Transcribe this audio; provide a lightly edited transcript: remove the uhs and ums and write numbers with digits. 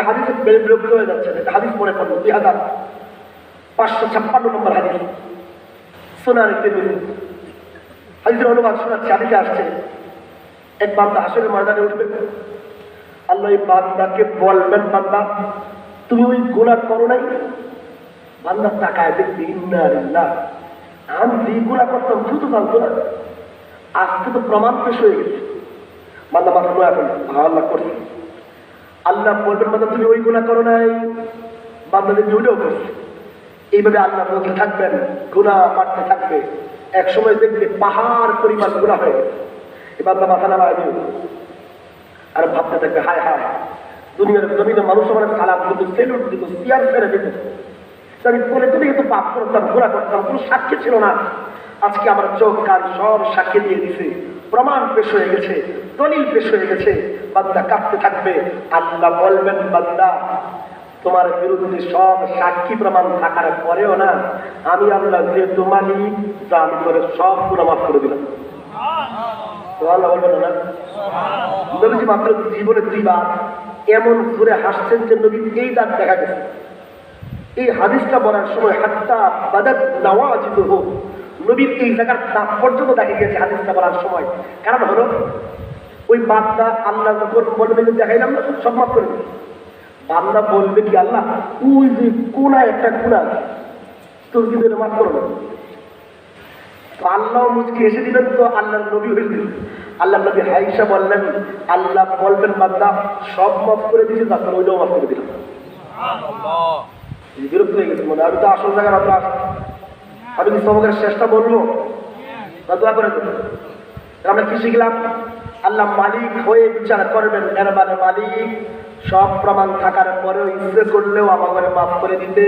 হাদিসে বিরক্ত হয়ে যাচ্ছে, একটা হাদিস মনে পড়লো 2556 নম্বর হাদিস, সুনান তিরমিজি। হাদিসের অনুবাদ শোনাচ্ছি। হাদিসে আসছে এক বান্দা হাসরের ময়দানে উঠবে, আল্লাহ এই বান্দাকে বলবেন, বান্দা তুমি ওই গুনাহ করো নাই? বান্দা তাকায় দেখবে, ইন্না লিল্লাহ, আমি যে গুনাহ করতাম তুই তো জানতো না, আজকে তো প্রমাণ পেশ হয়ে গেছে। বান্দা মাথা নোয়া ফেলে, আল্লাহ করছি। আল্লাহ বলবেন, বান্দা তুমি ওই গুনাহ করো নাই? বান্দা দেখবে ওইটাও করছে। এইভাবে আল্লাহ বলতে থাকবেন, গুনাহ বাড়তে থাকবে। এক সময় দেখবে পাহাড় পরিমাণ গুনাহ হয়ে গেছে। এবার মাথা নামায় দিও আর ভাবতে থাকবে, হায় হায়, দুনিয়ার জমিনে মানুষ আমার সালাম দিত, সেলুট দিত, চেয়ার ফেলে দিত, আমি করে তুলে তো পাপ করতাম, ঘোরা করতাম, কোনো সাক্ষী ছিল না। আজকে আমার চোখ কান সব সাক্ষী দিয়ে দিছে, প্রমাণ পেশ হয়ে গেছে, দলিল পেশ হয়ে গেছে। বান্দা কাঁপতে থাকবে। আল্লাহ বলবেন, বান্দা তোমার বিরুদ্ধে সব সাক্ষী প্রমাণ থাকার পরেও না, আমি আল্লাহ যে তোমারই যা আমি করে সব গুনাহ মাফ করে দিলাম। আল্লাহ বলবেন না? নবীজি মাত্র জীবনে 2 বার এমন জোরে হাসছেন যে নবীর এই দাঁত দেখা গেছে। এই হাদিসটা বলার সময় হাত্তা বাদাত নাওয়াজিদুহু, নবীর এই জায়গার দাঁত পর্যন্ত দেখা গেছে হাদিসটা বলার সময়। কারণ হলো ওই বান্দা আল্লাহ যখন বলবে যে দেখাইলাম না, সব মাফ করে দিবে। বান্দা বলবে কি, আল্লাহ ওই যে কোনায় একটা গুনাহ তোর কিন্তু এটা মাফ করো না। তো আল্লাহ মুচকি এসে দিলেন, তো আল্লাহর নবী হয়ে দিলেন। আল্লাহ নবী হাইসা বললেন, আল্লাহ বলবেন, বান্দা সব মাফ করে দিয়েছে, তারপর ওইটাও মাফ করে দিলাম। বিরক্ত হয়ে গেছে মনে, আমি তো আসল জায়গার আমরা আমি কি সবকের শেষটা বলবো না? দোয়া করে দেবো। আমরা কি শিখলাম? আল্লাহ মালিক হয়ে বিচার করবেন, এর মানে মালিক সব প্রমাণ থাকার পরেও ইচ্ছে করলেও আমাদের মাফ করে দিতে